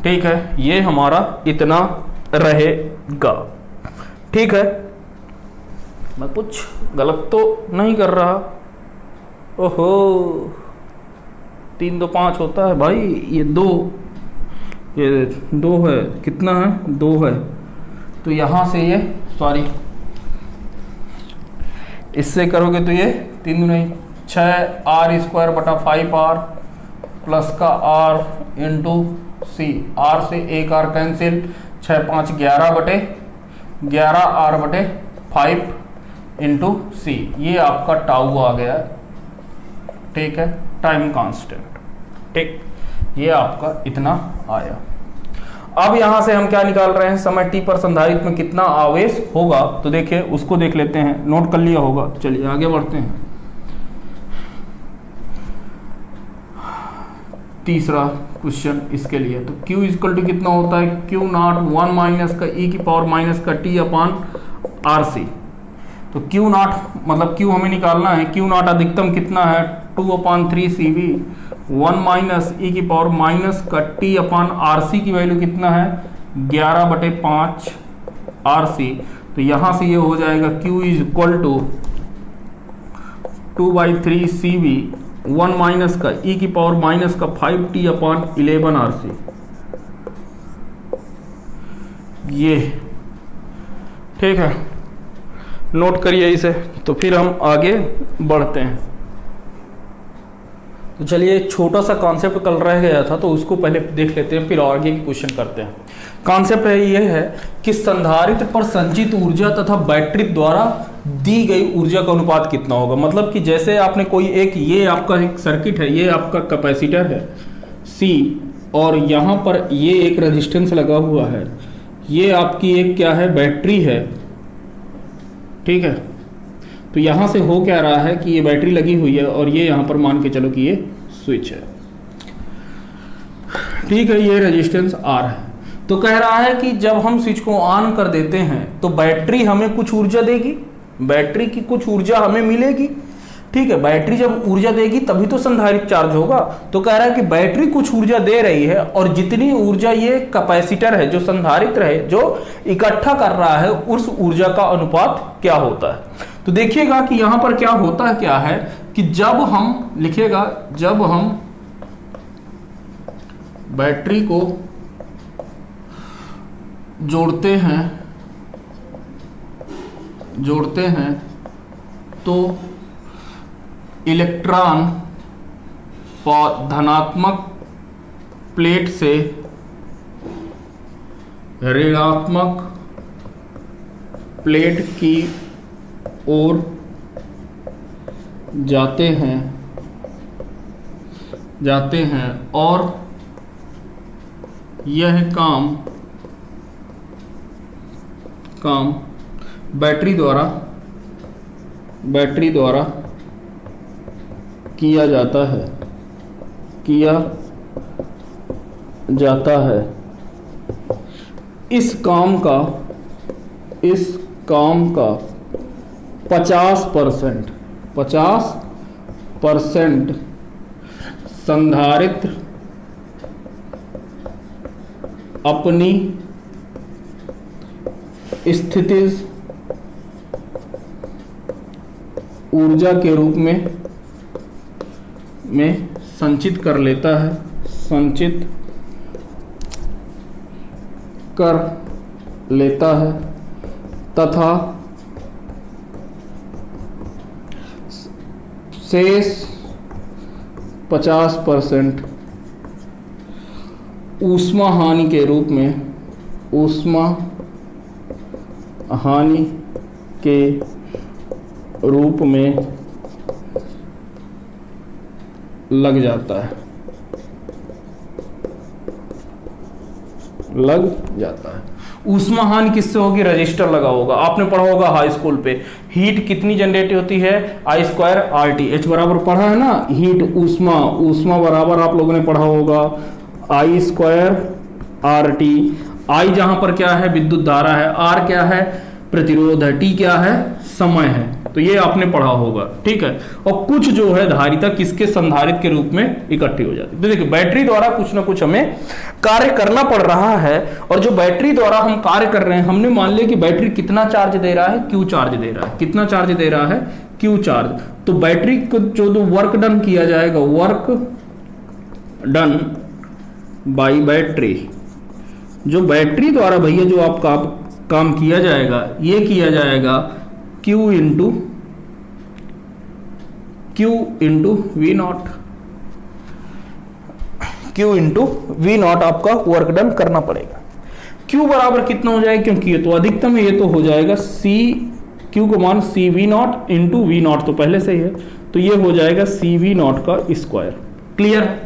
ठीक है, ये हमारा इतना रहेगा। ठीक है, मैं कुछ गलत तो नहीं कर रहा। ओहो, 3 2 5 होता है भाई, ये 2 है, कितना है 2 है, तो यहां से ये सॉरी इससे करोगे तो ये 3 दूनी 6 R स्क्वायर बटा 5R प्लस का R इंटू C, R से एक R कैंसिल, 6 5 11 बटे 11 R बटे 5 इंटू सी, ये आपका टाउ आ गया, ठीक है, टाइम कांस्टेंट, ठीक, ये आपका इतना आया। अब यहां से हम क्या निकाल रहे हैं, समय t पर संधारित्र में कितना आवेश होगा, तो देखिए उसको देख लेते हैं, नोट कर लिया होगा। चलिए आगे बढ़ते हैं। तीसरा क्वेश्चन इसके लिए, तो Q इक्वल टू कितना होता है, Q नॉट 1 माइनस का e की पावर माइनस का t अपान RC। तो Q नॉट मतलब Q हमें निकालना है, Q नॉट अधिकतम कितना है 2/3CV, 1 माइनस e की पावर माइनस का t अपान RC की वैल्यू कितना है 11/5 RC। तो यहां से ये हो जाएगा Q is equal to 2/3CV 1 minus का e की पावर माइनस का 5t अपान 11 RC। ये ठीक है, नोट करिए इसे। तो फिर हम आगे बढ़ते हैं। तो चलिए एक छोटा सा कॉन्सेप्ट कल रह गया था, तो उसको पहले देख लेते हैं, फिर आगे की क्वेश्चन करते हैं। कॉन्सेप्ट है ये है कि संधारित्र पर संचित ऊर्जा तथा बैटरी द्वारा दी गई ऊर्जा का अनुपात कितना होगा। मतलब कि जैसे आपने कोई एक, ये आपका एक सर्किट है, ये आपका कैपेसिटर है C, और यहाँ पर ये एक रेजिस्टेंस लगा हुआ है, ये आपकी एक क्या है, बैटरी है, ठीक है। तो यहाँ से हो क्या रहा है कि ये बैटरी लगी हुई है और ये यहाँ पर मान के चलो कि ये स्विच है, ठीक है, ये रेजिस्टेंस R है। तो कह रहा है कि जब हम स्विच को ऑन कर देते हैं तो बैटरी हमें कुछ ऊर्जा देगी, बैटरी की कुछ ऊर्जा हमें मिलेगी, ठीक है। बैटरी जब ऊर्जा देगी तभी तो संधारित्र चार्ज होगा। तो कह रहा है कि बैटरी कुछ ऊर्जा दे रही है और जितनी ऊर्जा ये कैपेसिटर है, जो संधारित्र है, जो इकट्ठा कर रहा है, उस ऊर्जा का अनुपात क्या होता है। तो देखिएगा कि यहां पर क्या होता है, क्या है कि जब हम लिखेगा, जब हम बैटरी को जोड़ते हैं तो इलेक्ट्रॉन धनात्मक प्लेट से ऋणात्मक प्लेट की ओर जाते हैं और यह काम बैटरी द्वारा किया जाता है। इस काम का 50% संधारित्र अपनी स्थितिज ऊर्जा के रूप में संचित कर लेता है तथा शेष 50% ऊष्मा हानि के रूप में लग जाता है। ऊष्मा हानि किससे होगी, रजिस्टर लगा होगा। आपने पढ़ा होगा हाई स्कूल पे, हीट कितनी जनरेट होती है, I² RT, H बराबर पढ़ा है ना, हीट ऊष्मा बराबर आप लोगों ने पढ़ा होगा I² RT। I जहां पर क्या है, विद्युत धारा है, R क्या है, प्रतिरोध है, T क्या है, समय है। तो ये आपने पढ़ा होगा, ठीक है। और कुछ जो है धारिता किसके, संधारित्र के रूप में इकट्ठी हो जाती है। तो देखिए बैटरी द्वारा कुछ ना कुछ हमें कार्य करना पड़ रहा है, और जो बैटरी द्वारा हम कार्य कर रहे हैं, हमने मान लिया कि बैटरी कितना चार्ज दे रहा है, Q चार्ज दे रहा है। कितना चार्ज दे रहा है, Q चार्ज। तो बैटरी को जो वर्क डन किया जाएगा, वर्क डन बाई बैटरी, जो बैटरी द्वारा भैया जो आपका काम किया जाएगा, ये किया जाएगा Q इंटू V नॉट आपका वर्क डन करना पड़ेगा। Q बराबर कितना हो जाएगा, क्योंकि ये तो अधिकतम है, ये तो हो जाएगा C Q का मान C V naught into V naught तो पहले से ही है, तो ये हो जाएगा सी वी नॉट का स्क्वायर। क्लियर है?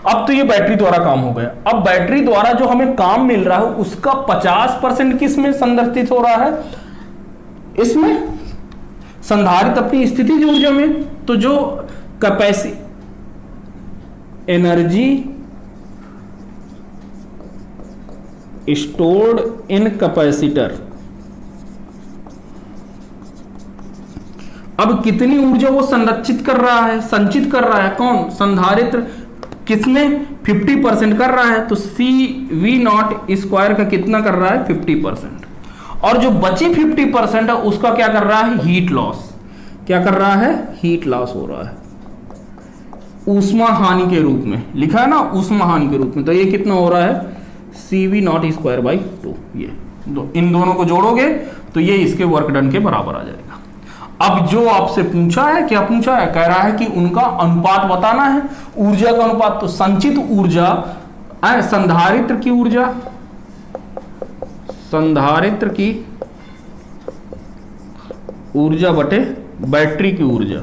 अब तो ये बैटरी द्वारा काम हो गया। अब बैटरी द्वारा जो हमें काम मिल रहा है उसका 50% किस में संदर्शित हो रहा है? इसमें संधारित्र अपनी स्थितिज ऊर्जा में। तो जो एनर्जी स्टोर्ड इन कैपेसिटर, अब कितनी ऊर्जा वो संरक्षित कर रहा है, संचित कर रहा है? कौन? संधारित्र। किसने? 50% कर रहा है, तो सी वी नॉट स्क्वायर का कितना कर रहा है? 50%। और जो बची 50% है उसका क्या कर रहा है? Heat loss. क्या कर रहा है? हीट लॉस हो रहा है ऊष्मा हानि के रूप में, लिखा है ना ऊष्मा हानि के रूप में। तो ये कितना हो रहा है? सी वी नॉट स्क्वायर बाई 2। ये इन दोनों को जोड़ोगे तो ये इसके वर्क डन के बराबर आ जाएगा। अब जो आपसे पूछा है, क्या पूछा है? कह रहा है कि उनका अनुपात बताना है, ऊर्जा का अनुपात। तो संचित ऊर्जा संधारित्र की ऊर्जा, संधारित्र की ऊर्जा बटे बैटरी की ऊर्जा।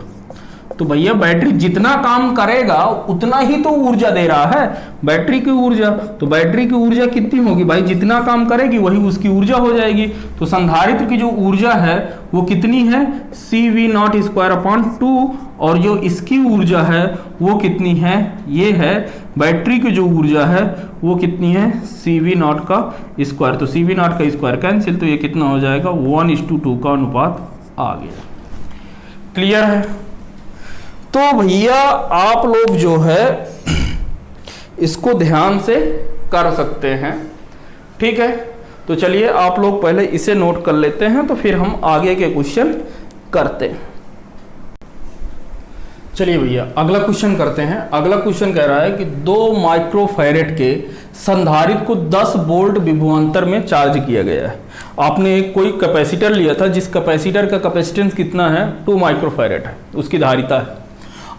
तो भैया बैटरी जितना काम करेगा उतना ही तो ऊर्जा दे रहा है, बैटरी की ऊर्जा। तो बैटरी की ऊर्जा कितनी होगी भाई? जितना काम करेगी वही उसकी ऊर्जा हो जाएगी। तो संधारित्र की जो ऊर्जा है वो कितनी है? सी वी नॉट स्क्वायर अपॉन 2। और जो इसकी ऊर्जा है वो कितनी है? ये है बैटरी की जो ऊर्जा है वो कितनी है? सी वी नॉट का स्क्वायर। तो सी वी नॉट का स्क्वायर कैंसिल, तो ये कितना हो जाएगा? 1:2 का अनुपात आ गया। क्लियर है? तो भैया आप लोग जो है इसको ध्यान से कर सकते हैं। ठीक है, तो चलिए आप लोग पहले इसे नोट कर लेते हैं, तो फिर हम आगे के क्वेश्चन करते हैं। चलिए भैया अगला क्वेश्चन करते हैं। अगला क्वेश्चन कह रहा है कि 2 माइक्रोफैरेड के संधारित्र को 10 वोल्ट विभवांतर में चार्ज किया गया है। आपने एक कोई कैपेसिटर लिया था जिस कैपेसिटर का कैपेसिटेंस कितना है? 2 माइक्रोफैरेड है, उसकी धारिता है।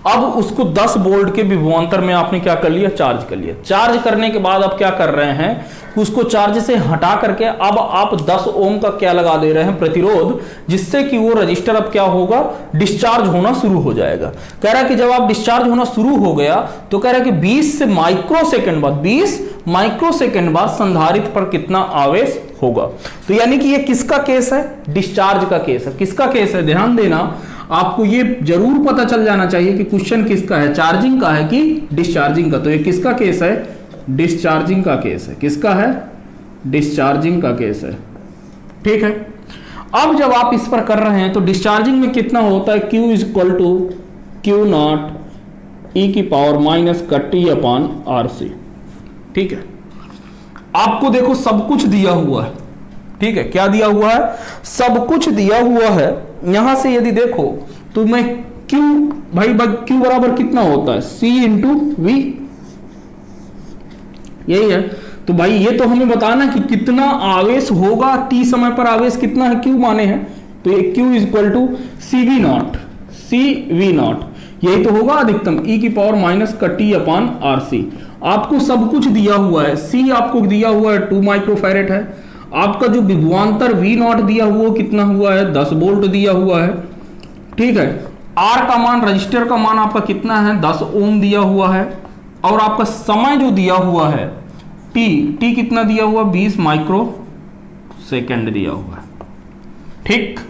अब उसको 10 वोल्ट के विभवांतर में आपने क्या कर लिया? चार्ज कर लिया। चार्ज करने के बाद अब क्या कर रहे हैं? उसको चार्ज से हटा करके अब आप 10 ओम का क्या लगा दे रहे हैं? प्रतिरोध, जिससे कि वो रजिस्टर अब क्या होगा? डिस्चार्ज होना शुरू हो जाएगा। कह रहा है कि जब आप डिस्चार्ज होना शुरू हो गया तो कह रहा है कि 20 माइक्रोसेकंड बाद, 20 माइक्रोसेकंड बाद संधारित्र पर कितना आवेश होगा। तो यानी कि ये किसका केस है? डिस्चार्ज का केस है। किसका केस है? ध्यान देना, आपको ये जरूर पता चल जाना चाहिए कि क्वेश्चन किसका है, चार्जिंग का है कि डिस्चार्जिंग का। तो ये किसका केस है? डिस्चार्जिंग का केस है। किसका है? डिस्चार्जिंग का केस है। ठीक है, अब जब आप इस पर कर रहे हैं तो डिस्चार्जिंग में कितना होता है? Q is equal to Q naught E की पावर माइनस का T अपॉन RC। ठीक है, आपको देखो सब कुछ दिया हुआ है। ठीक है, क्या दिया हुआ है? सब कुछ दिया हुआ है। यहां से यदि देखो तो मैं Q भाई Q बराबर कितना होता है? C इंटू वी, यही है। तो भाई ये तो हमें बताना कि कितना आवेश होगा, T समय पर आवेश कितना है, Q माने हैं। तो ये Q is equal to C V naught, C V naught, यही तो होगा अधिकतम ई की पावर माइनस का T अपॉन RC। आपको सब कुछ दिया हुआ है। C आपको दिया हुआ है 2 माइक्रोफैरेड है। आपका जो विभवांतर V नॉट दिया हुआ कितना हुआ है? 10 वोल्ट दिया हुआ है। ठीक है, R का मान, रजिस्टर का मान आपका कितना है? 10 ओम दिया हुआ है। और आपका समय जो दिया हुआ है T कितना दिया हुआ? 20 माइक्रो सेकेंड दिया हुआ है। ठीक,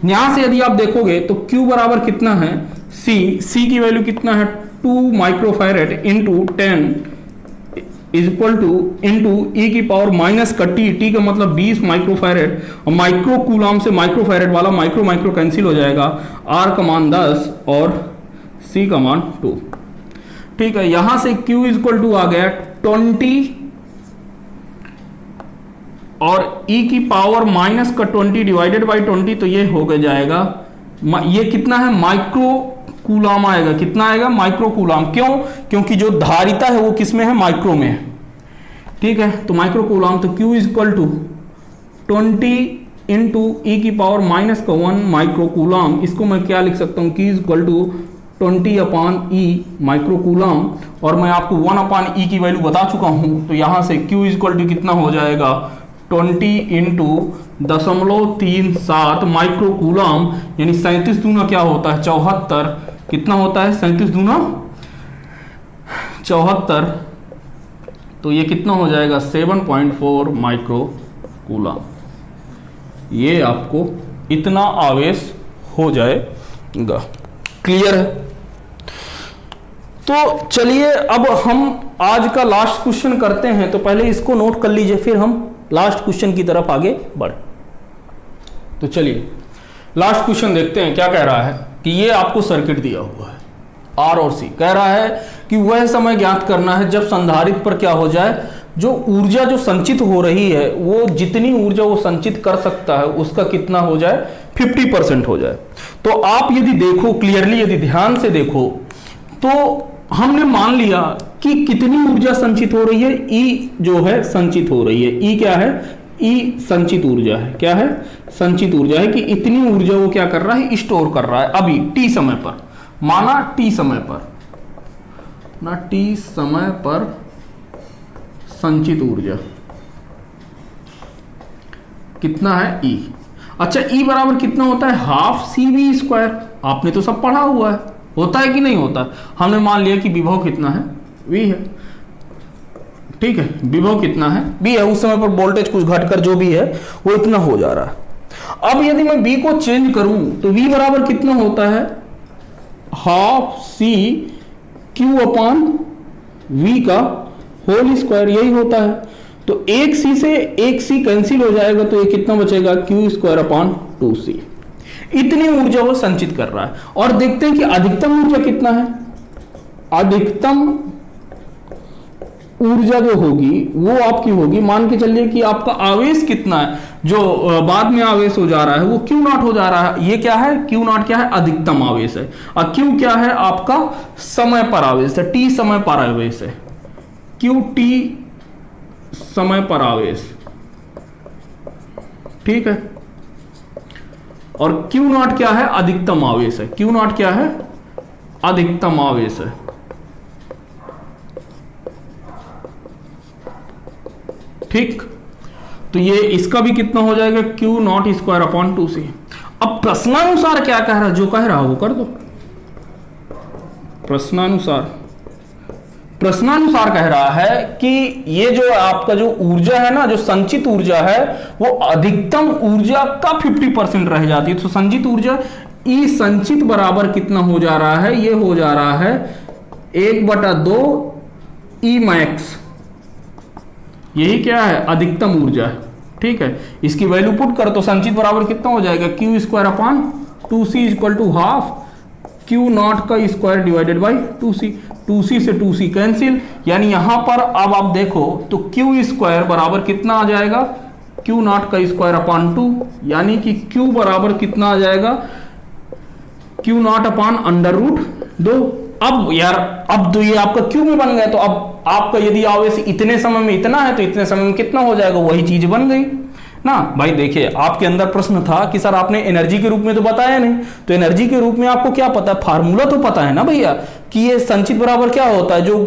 यहां से यदि आप देखोगे तो Q बराबर कितना है? C की वैल्यू कितना है? 2 microfarad into 10 is equal to into E की पावर माइनस का T का मतलब 20 माइक्रोफैरेड। और माइक्रो कूलाम से माइक्रोफैरेड वाला माइक्रो कैंसिल हो जाएगा। R का मान 10 और C का मान 2। ठीक है, यहां से Q इज इक्वल टू आ गया 20 और E की पावर माइनस का 20 डिवाइडेड बाई 20, तो ये हो जाएगा, ये कितना है? माइक्रो कूलाम आएगा। कितना आएगा? Micro coulomb. क्यों? क्योंकि जो धारिता है वो किस में है? माइक्रो में है। ठीक है, तो माइक्रो कूलाम, तो Q is equal to 20 into E की पावर माइनस का 1 माइक्रो कूलाम। इसको मैं क्या लिख सकता हूँ? Q is equal to 20 upon e micro coulomb. और मैं आपको 1 अपान ई की वैल्यू बता चुका हूं, तो यहां से Q इज इक्वल टू कितना हो जाएगा? 20 इंटू 0.37 माइक्रोकूलम, यानी 37 दूना क्या होता है 74, कितना होता है 37 दूना 74, तो ये कितना हो जाएगा 7.4 माइक्रोकूलम। ये आपको इतना आवेश हो जाएगा। क्लियर है? तो चलिए अब हम आज का लास्ट क्वेश्चन करते हैं। तो पहले इसको नोट कर लीजिए, फिर हम लास्ट क्वेश्चन की तरफ आगे बढ़े। तो चलिए लास्ट क्वेश्चन देखते हैं क्या कह रहा है कि ये आपको सर्किट दिया हुआ है आर और सी, कह रहा है कि वह समय ज्ञात करना है जब संधारित्र पर क्या हो जाए, जो ऊर्जा जो संचित हो रही है वो जितनी ऊर्जा वो संचित कर सकता है उसका कितना हो जाए 50% हो जाए। तो आप यदि देखो क्लियरली, यदि ध्यान से देखो तो हमने मान लिया कि कितनी ऊर्जा संचित हो रही है, ई जो है संचित हो रही है। ई क्या है? ई संचित ऊर्जा है। क्या है? संचित ऊर्जा है कि इतनी ऊर्जा वो क्या कर रहा है, स्टोर कर रहा है अभी टी समय पर, माना टी समय पर ना, टी समय पर संचित ऊर्जा कितना है ई। अच्छा ई बराबर कितना होता है हाफ सी वी स्क्वायर। आपने तो सब पढ़ा हुआ है, होता है कि नहीं होता? हमने मान लिया कि विभव कितना है वी है, ठीक है, विभव कितना है बी है। उस समय पर वोल्टेज कुछ घटकर जो भी है वो इतना हो जा रहा है। अब यदि मैं बी को चेंज करूं तो वी बराबर कितना होता है half C Q upon V का होल स्क्वायर, यही होता है। तो एक सी से एक सी कैंसिल हो जाएगा तो ये कितना बचेगा क्यू स्क्वायर अपॉन 2c। इतनी ऊर्जा वो संचित कर रहा है। और देखते हैं कि अधिकतम ऊर्जा कितना है। अधिकतम ऊर्जा जो होगी वो आपकी होगी, मान के चलिए कि आपका आवेश कितना है, जो बाद में आवेश हो जा रहा है वो क्यू नॉट हो जा रहा है। ये क्या है? क्यू नॉट क्या है? अधिकतम आवेश है। और क्यू क्या है? आपका समय पर आवेश है, टी समय पर आवेश है, क्यू टी समय पर आवेश, ठीक है। और क्यू नॉट क्या है? अधिकतम आवेश है। क्यू नॉट क्या है? अधिकतम आवेश है। ठीक, तो ये इसका भी कितना हो जाएगा Q not square upon 2c। अब प्रश्नानुसार क्या कह रहा है, जो कह रहा है वो कर दो। प्रश्नानुसार कह रहा है कि ये जो आपका जो ऊर्जा है ना, जो संचित ऊर्जा है वो अधिकतम ऊर्जा का 50% रह जाती है। तो संचित ऊर्जा ई संचित बराबर कितना हो जा रहा है? ये हो जा रहा है 1/2 ई मैक्स। यही क्या है? अधिकतम ऊर्जा है, ठीक है। इसकी वैल्यू पुट कर तो संचित बराबर कितना हो जाएगा Q square upon 2c equal to half Q naught का square divided by 2c। 2c से 2c कैंसिल, यानी यहां पर अब आप देखो तो क्यू स्क्वायर बराबर कितना आ जाएगा क्यू नॉट का स्क्वायर अपॉन 2, यानी कि क्यू बराबर कितना आ जाएगा क्यू नॉट अपॉन √2। अब यार अब तो ये आपका क्यू में बन गया, तो अब आपका यदि आवेश इतने समय में इतना है तो इतने समय में कितना हो जाएगा, वही चीज बन गई ना भाई। देखिए आपके अंदर प्रश्न था कि सर आपने एनर्जी के रूप में तो बताया नहीं, तो एनर्जी के रूप में आपको क्या पता है? फार्मूला तो पता है ना भैया कि ये संचित बराबर क्या होता है, जो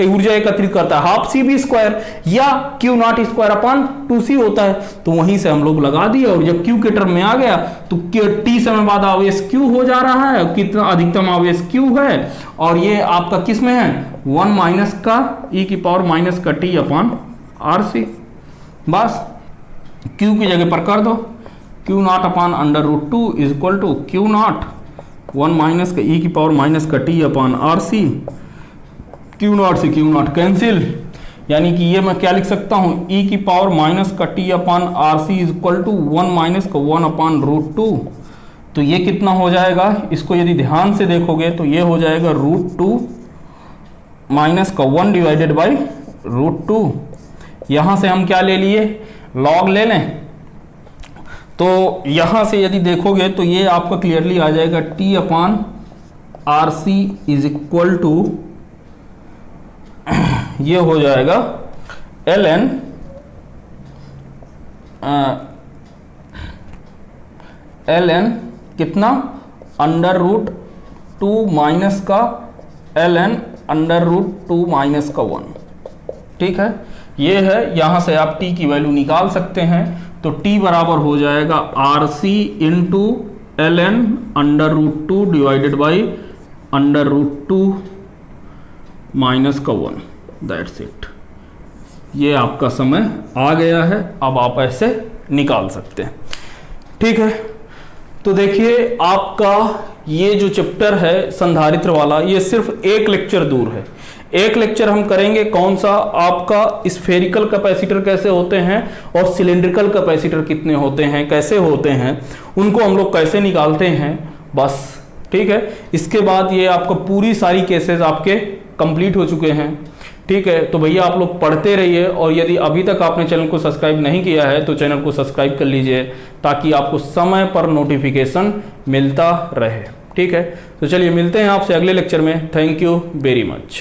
ऊर्जा एकत्रित करता है हाफ सी बी स्क्वायर या Q not square upon 2c होता है। तो वहीं से हम लोग लगा दिए, और जब क्यू के टर्म में आ गया तो टी समय बाद आवेश क्यू हो जा रहा है, कितना अधिकतम आवेश क्यू है, और ये आपका किस में है 1 माइनस का e की पावर माइनस का टी अपॉन RC। बस क्यू की जगह पर कर दो Q naught upon √2 is equal to Q naught 1 minus का e की पावर माइनस का T upon RC। Q naught से क्यू नॉट कैंसिल, यानी कि ये मैं क्या लिख सकता हूं e की पावर माइनस का T upon RC is equal to 1 minus का 1 अपॉन √2। तो ये कितना हो जाएगा, इसको यदि ध्यान से देखोगे तो ये हो जाएगा √2 माइनस का 1 डिवाइडेड बाई √2। यहां से हम क्या ले लिए, लॉग ले लें। तो यहां से यदि देखोगे तो ये आपका क्लियरली आ जाएगा T upon RC is equal to ये हो जाएगा ln कितना √2 माइनस का ln √2 माइनस का 1, ठीक है। ये है, यहां से आप t की वैल्यू निकाल सकते हैं। तो t बराबर हो जाएगा R C into L N under root 2 divided by under root 2 minus का 1, दैट्स इट। ये आपका समय आ गया है, अब आप ऐसे निकाल सकते हैं। ठीक है, तो देखिए आपका ये जो चैप्टर है संधारित्र वाला, ये सिर्फ एक लेक्चर दूर है। एक लेक्चर हम करेंगे कौन सा, आपका स्फेरिकल कैपेसिटर कैसे होते हैं और सिलिंड्रिकल कैपेसिटर कितने होते हैं, कैसे होते हैं, उनको हम लोग कैसे निकालते हैं, बस। ठीक है, इसके बाद ये आपको पूरी सारी केसेस आपके कंप्लीट हो चुके हैं। ठीक है, तो भैया आप लोग पढ़ते रहिए, और यदि अभी तक आपने चैनल को सब्सक्राइब नहीं किया है तो चैनल को सब्सक्राइब कर लीजिए, ताकि आपको समय पर नोटिफिकेशन मिलता रहे। ठीक है, तो चलिए मिलते हैं आपसे अगले लेक्चर में। Thank you very much.